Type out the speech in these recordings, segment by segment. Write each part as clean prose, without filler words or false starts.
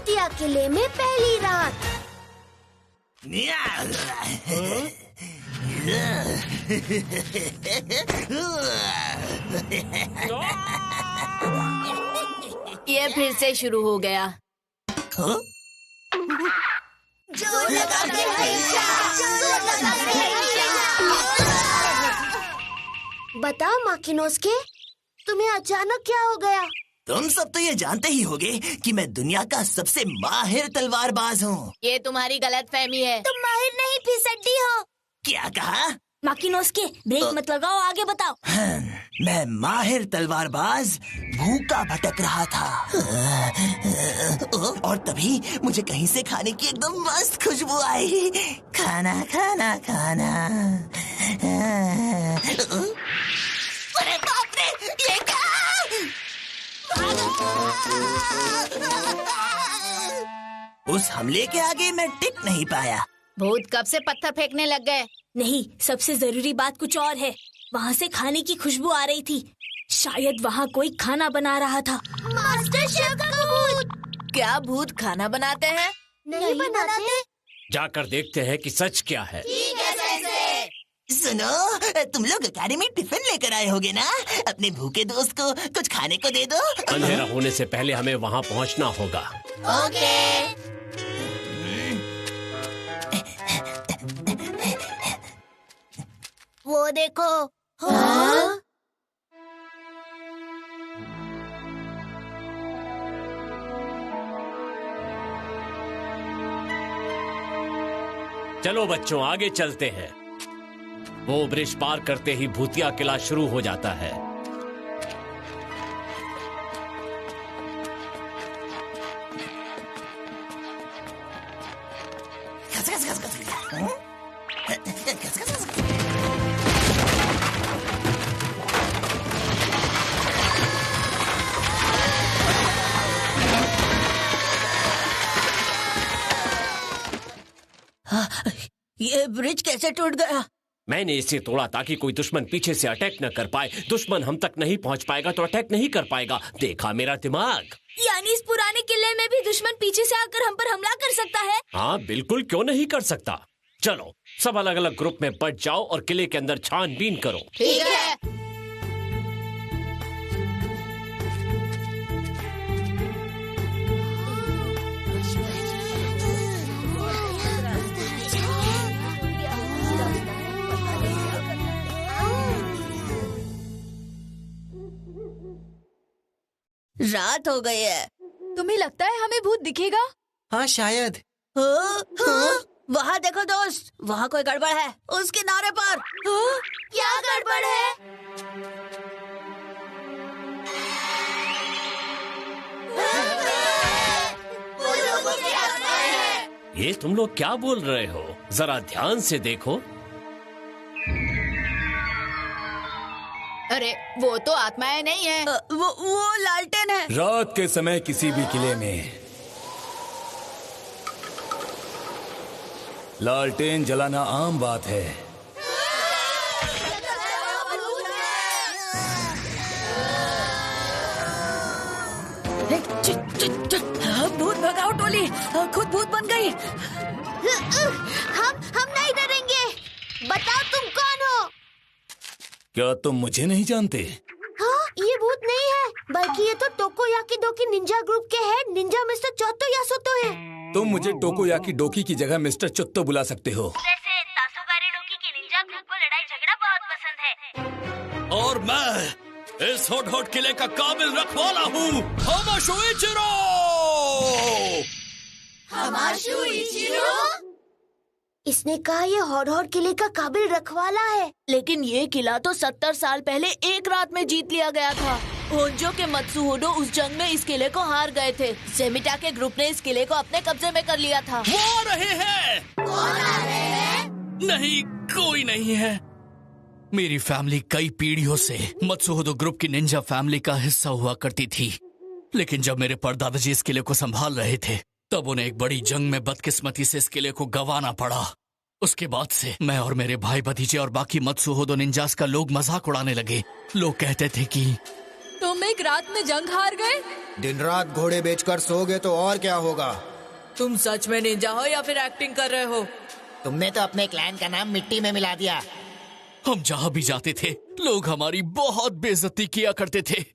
भूतिया किले में पहली रात। ये फिर से शुरू हो गया। बता माकिनोस्के, तुम्हें अचानक क्या हो गया? तुम सब तो ये जानते ही होगे कि मैं दुनिया का सबसे माहिर तलवारबाज हूँ। ये तुम्हारी गलतफहमी है। तुम माहिर नहीं फिसड्डी हो। क्या कहा? माकिनोस्के, ब्रेक मत लगाओ, आगे बताओ। मैं माहिर तलवारबाज भूखा भटक रहा था और तभी मुझे कहीं से खाने की एकदम मस्त खुशबू आई। खाना खाना खाना। अरे बाप रे, ये क्या? उस हमले के आगे मैं टिक नहीं पाया। भूत कब से पत्थर फेंकने लग गए? नहीं, सबसे जरूरी बात कुछ और है। वहाँ से खाने की खुशबू आ रही थी। शायद वहाँ कोई खाना बना रहा था। मास्टर शेफ का भूत। क्या भूत खाना बनाते हैं? नहीं बनाते। जाकर देखते हैं कि सच क्या है। सुनो, तुम लोग अकेडमी टिफिन लेकर आए होगे ना? अपने भूखे दोस्त को कुछ खाने को दे दो। अंधेरा होने से पहले हमें वहाँ पहुँचना होगा। ओके। वो देखो। हाँ? चलो बच्चों, आगे चलते हैं। वो ब्रिज पार करते ही भूतिया किला शुरू हो जाता है। ये ब्रिज कैसे टूट गया? मैंने इसे तोड़ा ताकि कोई दुश्मन पीछे से अटैक न कर पाए। दुश्मन हम तक नहीं पहुंच पाएगा तो अटैक नहीं कर पाएगा। देखा मेरा दिमाग? यानी इस पुराने किले में भी दुश्मन पीछे से आकर हम पर हमला कर सकता है? हाँ बिल्कुल, क्यों नहीं कर सकता। चलो सब अलग अलग ग्रुप में बट जाओ और किले के अंदर छानबीन करो। ठीक है। रात हो गई है। तुम्हें लगता है हमें भूत दिखेगा? हाँ शायद। वहाँ देखो दोस्त, वहाँ कोई गड़बड़ है। उस किनारे पर। क्या गड़बड़ है? ये तुम लोग क्या बोल रहे हो? जरा ध्यान से देखो। अरे वो तो आत्माएं नहीं है। वो लालटेन है। रात के समय किसी भी किले में लालटेन जलाना आम बात है। भूत भगाओ टोली, खुद भूत बन गई। हम नहीं डरेंगे। बताओ तुम कौन हो? क्या तुम मुझे नहीं जानते? हाँ, ये भूत नहीं है, बल्कि ये तो टोकोयाकी डोकी निंजा ग्रुप के हेड निंजा मिस्टर चोत्तो यासोतो है। तुम मुझे टोकोयाकी डोकी की जगह मिस्टर चुत्तो बुला सकते हो। वैसे तासुगारे डोकी के निंजा ग्रुप को लड़ाई झगड़ा बहुत पसंद है। और मैं इस हॉट हॉट किले का काबिल रखवाला हूँ, हमाशुइचिरो। इसने कहा ये हॉट किले का काबिल रखवाला है। लेकिन ये किला तो 70 साल पहले एक रात में जीत लिया गया था। होंजो के मत्सुहोडो उस जंग में इस किले को हार गए थे। सेमिटा के ग्रुप ने इस किले को अपने कब्जे में कर लिया था। वो आ रहे हैं। कौन आ रहे हैं? नहीं, कोई नहीं है। मेरी फैमिली कई पीढ़ियों से मत्सुहोदो ग्रुप की निंजा फैमिली का हिस्सा हुआ करती थी, लेकिन जब मेरे परदादाजी इस किले को संभाल रहे थे तब उन्हें एक बड़ी जंग में बदकिस्मती से इस किले को गंवाना पड़ा। उसके बाद से मैं और मेरे भाई भतीजे और बाकी मत्सुहोदो निंजास का लोग मजाक उड़ाने लगे। लोग कहते थे कि तुम एक रात में जंग हार गए। दिन रात घोड़े बेचकर सोओगे तो और क्या होगा? तुम सच में निंजा हो या फिर एक्टिंग कर रहे हो? तुमने तो अपने क्लैन का नाम मिट्टी में मिला दिया। हम जहाँ भी जाते थे लोग हमारी बहुत बेइज्जती किया करते थे।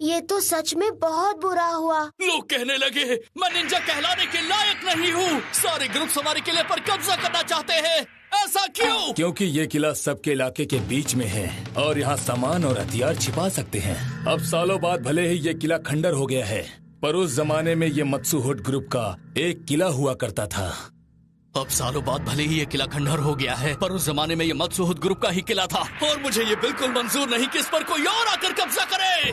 ये तो सच में बहुत बुरा हुआ। लोग कहने लगे मैं निंजा कहलाने के लायक नहीं हूँ। सारे ग्रुप्स हमारे किले पर कब्जा करना चाहते हैं। ऐसा क्यों? क्योंकि ये किला सबके इलाके के बीच में है और यहाँ सामान और हथियार छिपा सकते हैं। अब सालों बाद भले ही ये किला खंडर हो गया है, पर उस जमाने में ये मत्सुहुड ग्रुप का एक किला हुआ करता था। अब सालों बाद भले ही ये किला खंडर हो गया है, पर उस जमाने में ये मत्सुहुद ग्रुप का ही किला था और मुझे ये बिल्कुल मंजूर नहीं कि इस पर कोई और आकर कब्जा करे।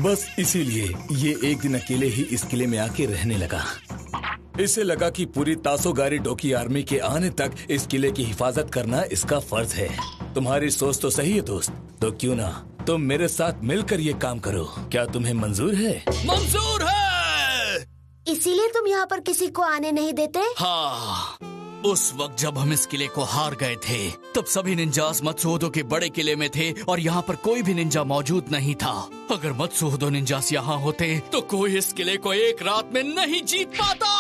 बस इसीलिए ये एक दिन अकेले ही इस किले में आके रहने लगा। इसे लगा कि पूरी तासोगारी डोकी आर्मी के आने तक इस किले की हिफाजत करना इसका फर्ज है। तुम्हारी सोच तो सही है दोस्त, तो क्यों ना तुम मेरे साथ मिलकर ये काम करो। क्या तुम्हें मंजूर है? मंजूर है। इसीलिए तुम यहाँ पर किसी को आने नहीं देते? हाँ, उस वक्त जब हम इस किले को हार गए थे तब सभी निंजास मत्सुहोदो के बड़े किले में थे और यहाँ पर कोई भी निंजा मौजूद नहीं था। अगर मत्सुहोदो निंजास यहाँ होते तो कोई इस किले को एक रात में नहीं जीत पाता।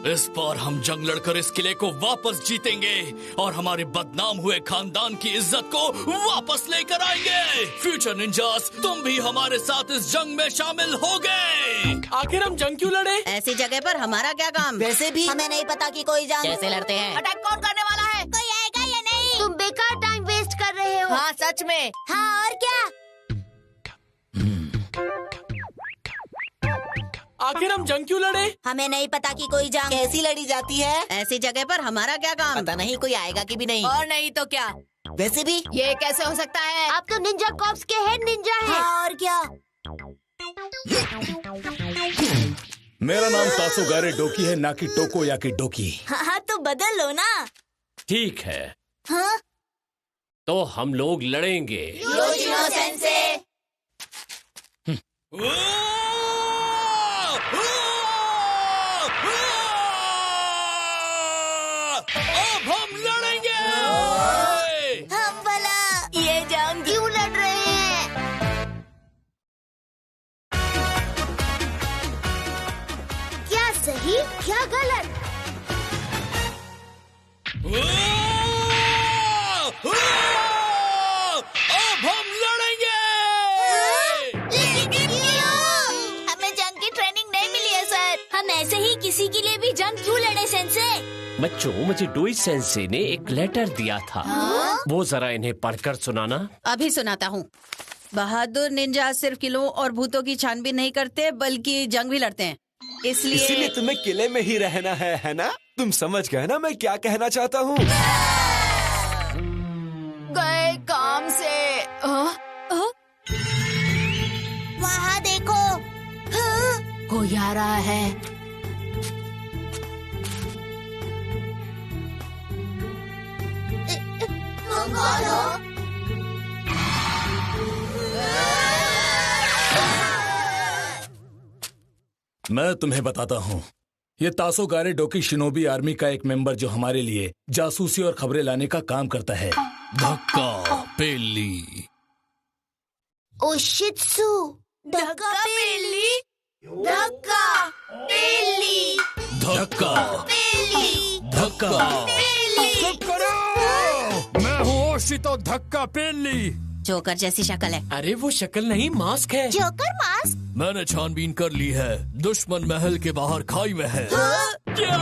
इस बार हम जंग लड़कर इस किले को वापस जीतेंगे और हमारे बदनाम हुए खानदान की इज्जत को वापस लेकर आएंगे। फ्यूचर निंजास, तुम भी हमारे साथ इस जंग में शामिल होगे। आखिर हम जंग क्यों लड़े? ऐसी जगह पर हमारा क्या काम? वैसे भी हमें नहीं पता कि कोई जंग कैसे लड़ते हैं? अटैक कौन करने वाला है? कोई आएगा या नहीं? तुम बेकार टाइम वेस्ट कर रहे हो। हाँ सच में। हाँ, और क्या? आखिर हम जंग क्यों लड़े? हमें नहीं पता कि कोई जंग कैसी लड़ी जाती है। ऐसी जगह पर हमारा क्या काम? पता नहीं कोई आएगा कि भी नहीं। और नहीं तो क्या? वैसे भी ये कैसे हो सकता है? आप तो निंजा कॉर्प्स के हेड निंजा हैं। हाँ, और क्या? मेरा नाम तासोगारे डोकी है, ना कि टोको या की डोकी। हाँ, तो बदल लो ना। ठीक है, हाँ? तो हम लोग लड़ेंगे। Yoshino sensei. अब हम लड़ेंगे। हम भला ये जंग क्यों लड़ रहे हैं? क्या सही क्या गलत? अब हम लड़ेंगे। लेकिन क्यों? हमें जंग की ट्रेनिंग नहीं मिली है सर। हम ऐसे ही किसी के लिए भी जंग क्यों लड़े सेंसे? बच्चों, मुझे डोई सेंसे ने एक लेटर दिया था। वो जरा इन्हें पढ़कर सुनाना। अभी सुनाता हूँ। बहादुर निंजा सिर्फ किलों और भूतों की छानबीन नहीं करते बल्कि जंग भी लड़ते हैं। इसीलिए तुम्हें किले में ही रहना है ना? तुम समझ गए ना मैं क्या कहना चाहता हूँ? गए काम से। वहाँ देखो। हाँ? कोई आ रहा है। तुम कौन हो? मैं तुम्हें बताता हूँ, ये तासोगारे डोकी शिनोबी आर्मी का एक मेंबर जो हमारे लिए जासूसी और खबरें लाने का काम करता है। धक्का पेली। ओशित्सु। धक्का पेली। धक्का पेली। धक्का पेली। धक्का। चुप करो! मैं हूँ ओशितो धक्का पेली। जोकर जैसी शक्ल है। अरे वो शक्ल नहीं, मास्क है। Joker mask. मैंने छानबीन कर ली है। दुश्मन महल के बाहर खाई में है। क्या?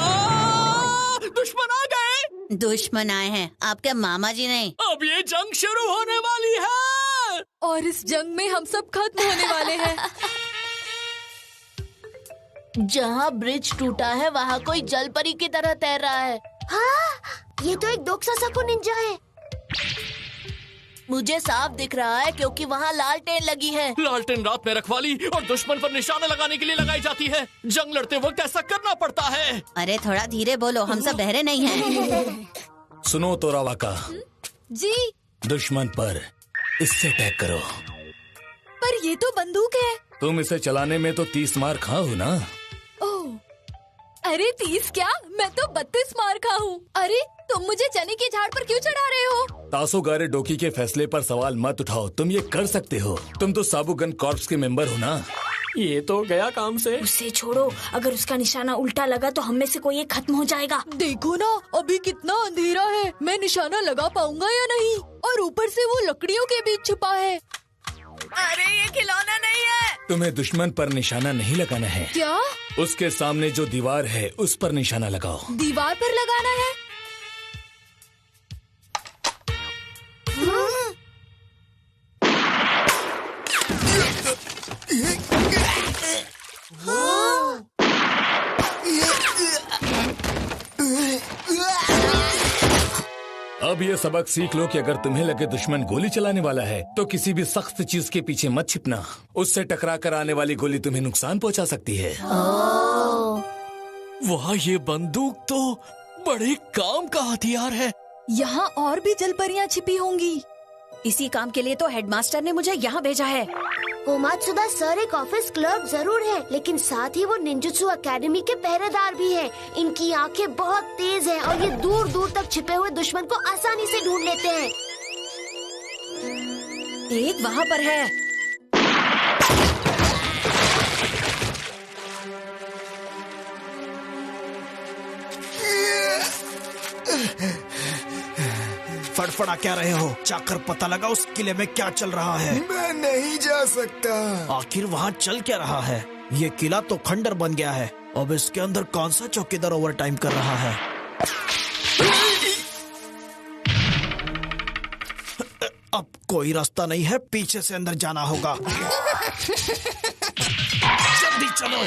दुश्मन आ गए? दुश्मन आए हैं, आपके मामा जी नहीं। अब ये जंग शुरू होने वाली है और इस जंग में हम सब खत्म होने वाले हैं। जहाँ ब्रिज टूटा है वहाँ कोई जलपरी की तरह तैर रहा है। हाँ, ये तो एक दोक्सासाको निंजा है। मुझे साफ दिख रहा है क्योंकि वहाँ लालटेन लगी है। लालटेन रात में रखवाली और दुश्मन पर निशाना लगाने के लिए लगाई जाती है। जंग लड़ते वक्त ऐसा करना पड़ता है। अरे थोड़ा धीरे बोलो, हम सब बहरे नहीं हैं। सुनो तोरावाका, जी। दुश्मन पर इससे अटैक करो। पर ये तो बंदूक है। तुम इसे चलाने में तो 30 मार खाओ ना। ओह, अरे 30 क्या, मैं तो 32 मार खा हूँ। अरे तुम मुझे चने के झाड़ पर क्यों चढ़ा रहे हो? तासोगारे डोकी के फैसले पर सवाल मत उठाओ, तुम ये कर सकते हो। तुम तो साबुगन कॉर्प्स के मेंबर हो ना। ये तो गया काम से। उसे छोड़ो, अगर उसका निशाना उल्टा लगा तो हम में से कोई एक खत्म हो जाएगा। देखो ना, अभी कितना अंधेरा है, मैं निशाना लगा पाऊंगा या नहीं? और ऊपर से वो लकड़ियों के बीच छुपा है। अरे ये खिलौना नहीं है। तुम्हें दुश्मन पर निशाना नहीं लगाना है। क्या? उसके सामने जो दीवार है उस पर निशाना लगाओ। दीवार पर लगाना है? अब ये सबक सीख लो कि अगर तुम्हें लगे दुश्मन गोली चलाने वाला है तो किसी भी सख्त चीज के पीछे मत छिपना। उससे टकरा कर आने वाली गोली तुम्हें नुकसान पहुंचा सकती है। वाह, ये बंदूक तो बड़े काम का हथियार है। यहाँ और भी जलपरियाँ छिपी होंगी। इसी काम के लिए तो हेडमास्टर ने मुझे यहाँ भेजा है। कोमात्सुदा सर एक ऑफिस क्लर्क जरूर है, लेकिन साथ ही वो निंजुत्सु एकेडमी के पहरेदार भी हैं। इनकी आंखें बहुत तेज हैं और ये दूर दूर तक छिपे हुए दुश्मन को आसानी से ढूंढ लेते हैं। एक वहाँ पर है। फड़फड़ा क्या रहे हो? जाकर पता लगा उस किले में क्या चल रहा है। मैं नहीं जा सकता। आखिर वहाँ चल क्या रहा है? ये किला तो खंडर बन गया है। अब इसके अंदर कौन सा चौकीदार ओवर टाइम कर रहा है? अब कोई रास्ता नहीं है, पीछे से अंदर जाना होगा। जल्दी चलो।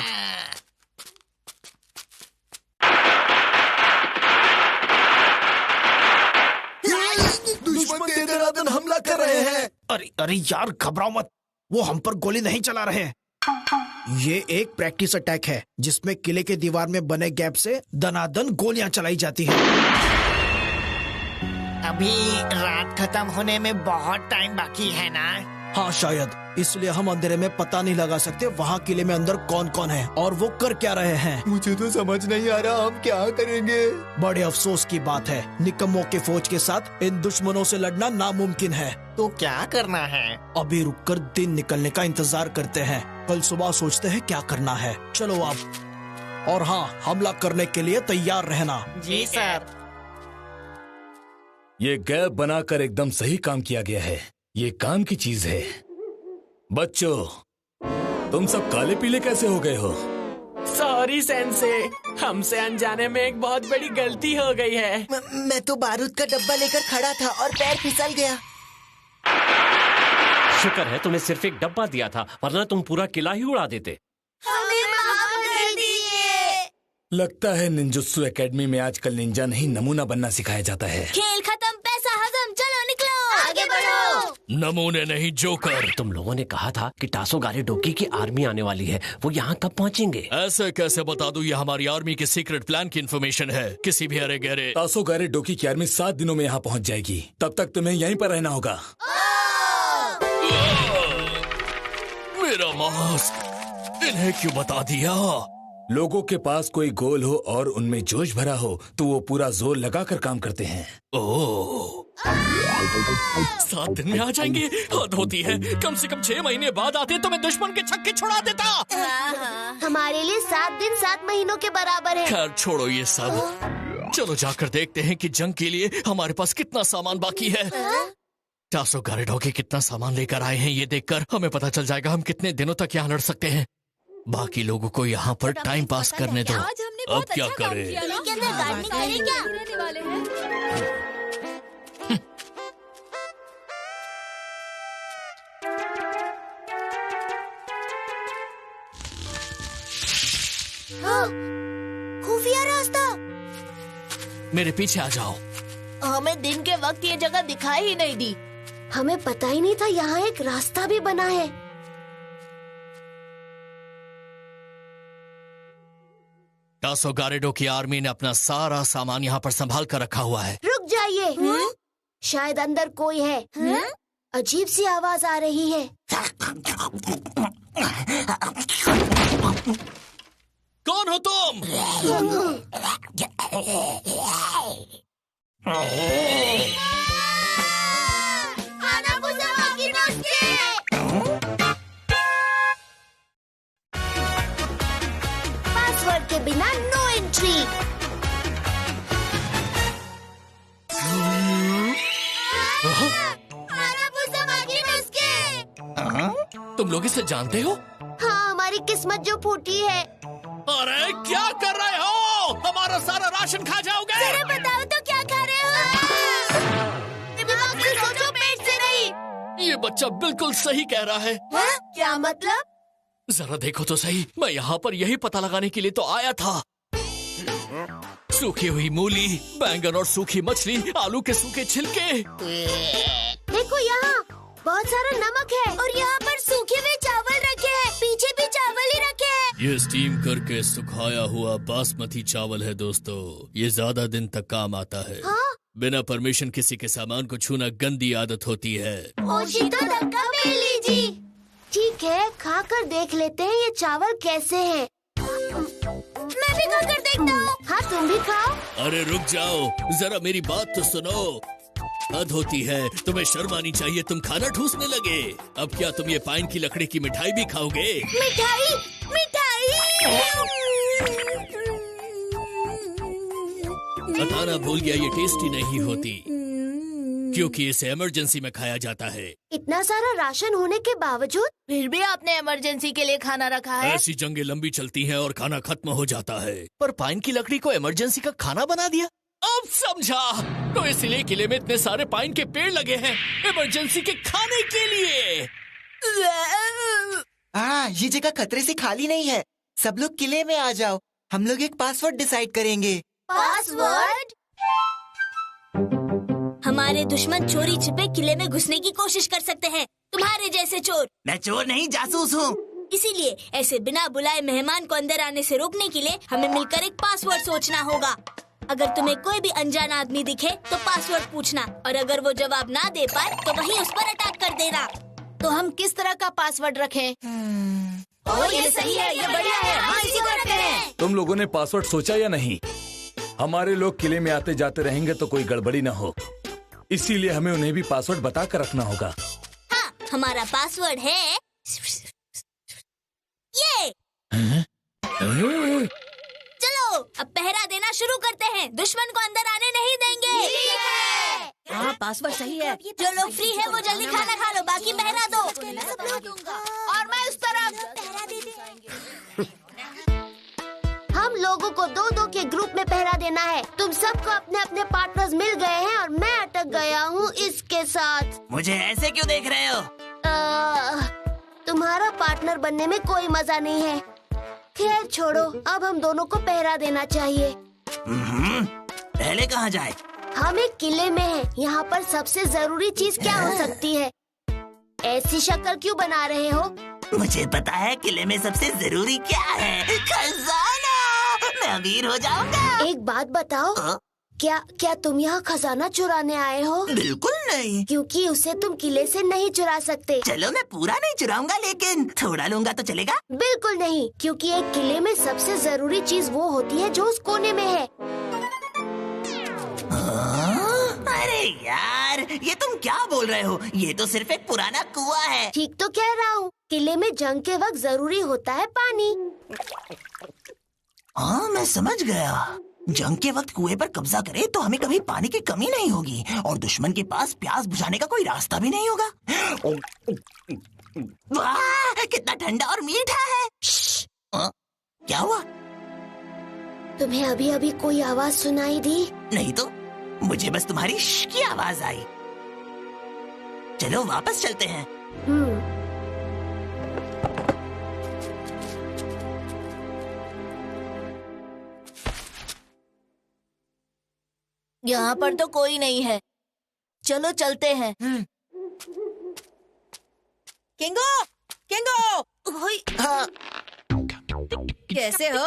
दुश्मन तेरे दनादन हमला कर रहे हैं। अरे अरे यार, घबराओ मत, वो हम पर गोली नहीं चला रहे। ये एक प्रैक्टिस अटैक है जिसमें किले के दीवार में बने गैप से दनादन गोलियां चलाई जाती हैं। अभी रात खत्म होने में बहुत टाइम बाकी है ना? हाँ शायद, इसलिए हम अंधेरे में पता नहीं लगा सकते वहाँ किले में अंदर कौन कौन है और वो कर क्या रहे हैं। मुझे तो समझ नहीं आ रहा हम क्या करेंगे। बड़े अफसोस की बात है, निकम्मों के फौज के साथ इन दुश्मनों से लड़ना नामुमकिन है। तो क्या करना है? अभी रुककर दिन निकलने का इंतजार करते हैं, कल सुबह सोचते हैं क्या करना है। चलो अब। और हाँ, हमला करने के लिए तैयार रहना। जी सर। ये गैप बनाकर एकदम सही काम किया गया है। ये काम की चीज है। बच्चों, तुम सब काले पीले कैसे हो गए हो? सॉरी सेंसे, हमसे अनजाने में एक बहुत बड़ी गलती हो गई है। मैं तो बारूद का डब्बा लेकर खड़ा था और पैर फिसल गया। शुक्र है तुम्हें सिर्फ एक डब्बा दिया था, वरना तुम पूरा किला ही उड़ा देते। हमें माफ कर दीजिए। लगता है निंजुत्सु एकेडमी में आजकल निंजा नहीं नमूना बनना सिखाया जाता है। खेल खत्म, पैसा हजम, चलो निकलो। आगे बढ़ो। नमूने नहीं, जोकर। तुम लोगों ने कहा था कि टासोगारे डोकी की आर्मी आने वाली है, वो यहाँ कब पहुँचेंगे? ऐसे कैसे बता दूं? ये हमारी आर्मी के सीक्रेट प्लान की इन्फॉर्मेशन है। किसी भी हरे गहरे टासोगारे डोकी की आर्मी 7 दिनों में यहाँ पहुँच जाएगी। तब तक तुम्हें यहीं पर रहना होगा। मेरा मास्क, इन्हें क्यों बता दिया? लोगों के पास कोई गोल हो और उनमें जोश भरा हो तो वो पूरा जोर लगाकर काम करते हैं। ओह, 7 दिन में आ जाएंगे? हद होती है। कम से कम 6 महीने बाद आते तो मैं दुश्मन के छक्के छुड़ा देता। हमारे लिए 7 दिन 7 महीनों के बराबर है। खैर छोड़ो ये सब, चलो जाकर देखते हैं कि जंग के लिए हमारे पास कितना सामान बाकी है। टासोगारे डोकी कितना सामान लेकर आए हैं, ये देखकर हमें पता चल जाएगा हम कितने दिनों तक यहाँ लड़ सकते हैं। बाकी लोगों को यहाँ पर टाइम पास करने दो। आज हमने अब बहुत क्या अच्छा काम करें? किया ना? के अंदर गार्डनिंग करें क्या? रहने वाले हैं। हाँ, खुफिया रास्ता। मेरे पीछे आ जाओ। हमें दिन के वक्त ये जगह दिखाई ही नहीं दी। हमें पता ही नहीं था यहाँ एक रास्ता भी बना है। टासोगारे डोकी आर्मी ने अपना सारा सामान यहाँ पर संभाल कर रखा हुआ है। रुक जाइए, शायद अंदर कोई है। अजीब सी आवाज आ रही है। कौन हो तुम? के बिना नो एंट्री। तुम लोग इसे जानते हो? हाँ, हमारी किस्मत जो फूटी है। अरे क्या कर रहे हो? हमारा सारा राशन खा जाओगे? जरा बताओ तो क्या खा रहे हो? दिमाग से सोचो, पेट से नहीं। ये बच्चा बिल्कुल सही कह रहा है। हाँ? क्या मतलब? जरा देखो तो सही, मैं यहाँ पर यही पता लगाने के लिए तो आया था। सूखी हुई मूली, बैंगन और सूखी मछली, आलू के सूखे छिलके। देखो यहाँ बहुत सारा नमक है और यहाँ पर सूखे हुए चावल रखे हैं। पीछे भी चावल ही रखे हैं। ये स्टीम करके सुखाया हुआ बासमती चावल है दोस्तों। ये ज्यादा दिन तक काम आता है। हाँ? बिना परमिशन किसी के सामान को छूना गंदी आदत होती है। ओशितो धक्का मिल लीजिए। ठीक है, खाकर देख लेते हैं ये चावल कैसे हैं। मैं भी खाकर देखता हूँ। हाँ, तुम भी खाओ। अरे रुक जाओ, जरा मेरी बात तो सुनो। हद होती है, तुम्हें शर्म आनी चाहिए, तुम खाना ठूसने लगे। अब क्या तुम ये पाइन की लकड़ी की मिठाई भी खाओगे? मिठाई, मिठाई। बताना भूल गया, ये टेस्टी नहीं होती क्योंकि इसे इमरजेंसी में खाया जाता है। इतना सारा राशन होने के बावजूद फिर भी आपने इमरजेंसी के लिए खाना रखा है। ऐसी जंगें लंबी चलती हैं और खाना खत्म हो जाता है, पर पाइन की लकड़ी को इमरजेंसी का खाना बना दिया। अब समझा, तो इसलिए किले में इतने सारे पाइन के पेड़ लगे हैं इमरजेंसी के खाने के लिए। ये जगह खतरे से खाली नहीं है। सब लोग किले में आ जाओ, हम लोग एक पासवर्ड डिसाइड करेंगे। पासवर्ड? हमारे दुश्मन चोरी छिपे किले में घुसने की कोशिश कर सकते हैं, तुम्हारे जैसे चोर। मैं चोर नहीं, जासूस हूँ। इसीलिए ऐसे बिना बुलाए मेहमान को अंदर आने से रोकने के लिए हमें मिलकर एक पासवर्ड सोचना होगा। अगर तुम्हें कोई भी अनजान आदमी दिखे तो पासवर्ड पूछना, और अगर वो जवाब ना दे पाए तो वहीं उस पर अटैक कर देना। तो हम किस तरह का पासवर्ड रखें? ये सही है, ये बढ़िया है। हाँ, इसी को रखते हैं। तुम लोगों ने पासवर्ड सोचा या नहीं? हमारे लोग किले में आते जाते रहेंगे तो कोई गड़बड़ी न हो, इसीलिए हमें उन्हें भी पासवर्ड बता कर रखना होगा। हाँ, हमारा पासवर्ड है ये। चलो अब पहरा देना शुरू करते हैं, दुश्मन को अंदर आने नहीं देंगे। हाँ, पासवर्ड सही है। जो लोग फ्री है वो जल्दी खाना खा लो, बाकी पहरा दो। और मैं उस तरफ। हम लोगों को दो दो के ग्रुप में पहरा देना है। तुम सबको अपने अपने पार्टनर्स मिल गए हैं और मैं अटक गया हूँ इसके साथ। मुझे ऐसे क्यों देख रहे हो? तुम्हारा पार्टनर बनने में कोई मजा नहीं है। खैर छोड़ो, अब हम दोनों को पहरा देना चाहिए। पहले कहाँ जाए? हम एक किले में हैं। यहाँ पर सबसे जरूरी चीज क्या हो सकती है? ऐसी शक्ल क्यों बना रहे हो? मुझे पता है किले में सबसे जरूरी क्या है। खजाना। मैं अमीर हो जाऊंगा। एक बात बताओ, क्या तुम यहाँ खजाना चुराने आए हो? बिल्कुल नहीं, क्योंकि उसे तुम किले से नहीं चुरा सकते। चलो मैं पूरा नहीं चुराऊंगा, लेकिन थोड़ा लूंगा तो चलेगा? बिल्कुल नहीं, क्योंकि एक किले में सबसे जरूरी चीज वो होती है जो उस कोने में है। अरे यार, ये तुम क्या बोल रहे हो? ये तो सिर्फ एक पुराना कुआं है। ठीक तो कह रहा हूँ। किले में जंग के वक्त जरूरी होता है पानी। हाँ, मैं समझ गया। जंग के वक्त कुएं पर कब्जा करे तो हमें कभी पानी की कमी नहीं होगी और दुश्मन के पास प्यास बुझाने का कोई रास्ता भी नहीं होगा। वाह, कितना ठंडा और मीठा है। क्या हुआ? तुम्हें अभी अभी कोई आवाज सुनाई दी? नहीं तो, मुझे बस तुम्हारी श की आवाज आई। चलो वापस चलते हैं। यहाँ पर तो कोई नहीं है, चलो चलते हैं। किंगो, किंगो, हाँ। कैसे हो?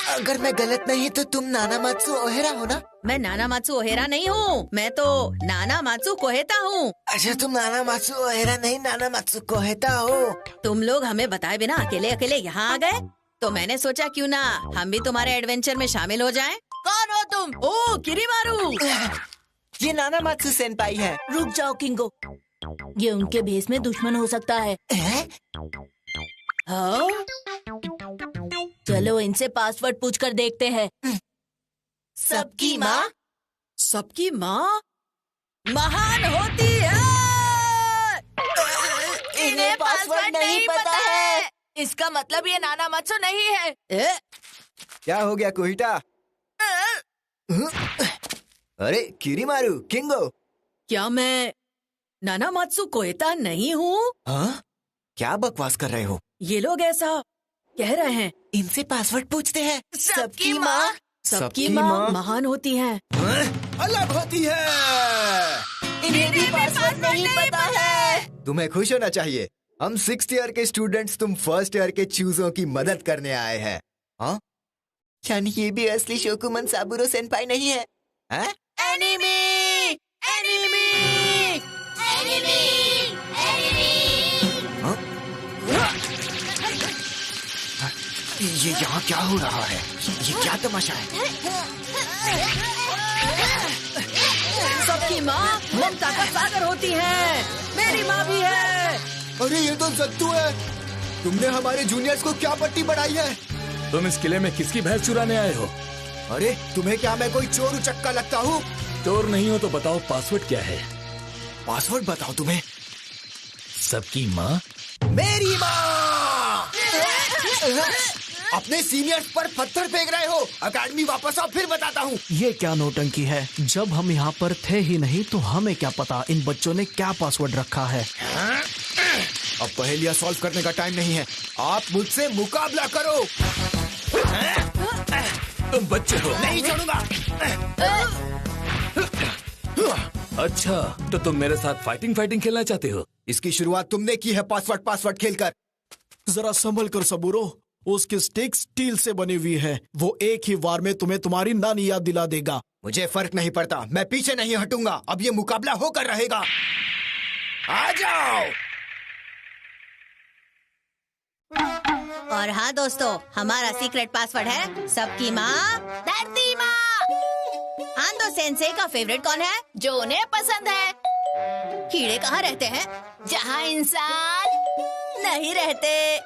अगर मैं गलत नहीं तो तुम नानामात्सु ओहेरा हो ना? मैं नानामात्सु ओहेरा नहीं हूँ, मैं तो नानामात्सु कोहेता हूँ। अच्छा, तुम नानामात्सु ओहेरा नहीं, नानामात्सु कोहेता हो। तुम लोग हमें बताए बिना अकेले अकेले यहाँ आ गए, तो मैंने सोचा क्यों ना हम भी तुम्हारे एडवेंचर में शामिल हो जाएं। कौन हो तुम? ओ किरीमारू। ये नानामात्सु सेनपाई है। रुक जाओ किंगो, ये उनके भेष में दुश्मन हो सकता है। हाँ? चलो इनसे पासवर्ड पूछकर देखते हैं। सबकी माँ महान होती है। इन्हें पासवर्ड नहीं पता है। इसका मतलब ये नाना मत्सु नहीं है। क्या हो गया कोहिटा? अरे किरीमारू, किंगो, क्या मैं नानामात्सु कोएता नहीं हूँ? हाँ? क्या बकवास कर रहे हो? ये लोग ऐसा कह रहे हैं। इनसे पासवर्ड पूछते हैं। सबकी माँ महान होती है। अलग होती है। इन्हें भी पासवर्ड नहीं पता है। तुम्हें खुश होना चाहिए। हम 6th ईयर के स्टूडेंट्स तुम 1st ईयर के चूजों की मदद करने आए हैं। हाँ? यानी ये भी असली शोकुमन साबुरो सेनपाई नहीं है? हैं? एनिमी! हाँ? ये यहाँ क्या हो रहा है? ये क्या तमाशा है? सबकी माँ ममता का सागर होती है। मेरी माँ भी है। अरे ये तो जत्तू है। तुमने हमारे जूनियर्स को क्या पट्टी बढ़ाई है? तुम इस किले में किसकी भैंस चुराने आए हो? अरे तुम्हें क्या मैं कोई चोर उचक्का लगता हूँ? चोर नहीं हो तो बताओ पासवर्ड क्या है? पासवर्ड बताओ तुम्हें। सबकी माँ मेरी माँ। अपने सीनियर्स पर पत्थर फेंक रहे हो। अकेडमी वापस आओ, फिर बताता हूँ। ये क्या नौटंकी है? जब हम यहाँ पर थे ही नहीं तो हमें क्या पता इन बच्चों ने क्या पासवर्ड रखा है। अब पहेलियाँ सॉल्व करने का टाइम नहीं है। आप मुझसे मुकाबला करो। तुम बच्चे हो। नहीं छोड़ूंगा। अच्छा, तो तुम मेरे साथ फाइटिंग खेलना चाहते हो? इसकी शुरुआत तुमने की है पासवर्ड खेलकर। जरा संभल कर सबूरो। उसकी स्टिक स्टील से बनी हुई है। वो एक ही वार में तुम्हें तुम्हारी नानी याद दिला देगा। मुझे फर्क नहीं पड़ता, मैं पीछे नहीं हटूंगा। अब ये मुकाबला होकर रहेगा। आ जाओ। और हाँ दोस्तों, हमारा सीक्रेट पासवर्ड है सबकी माँ धरती माँ। आंदो सेंसे का फेवरेट कौन है? जो उन्हें पसंद है। कीड़े कहाँ रहते हैं? जहाँ इंसान नहीं रहते।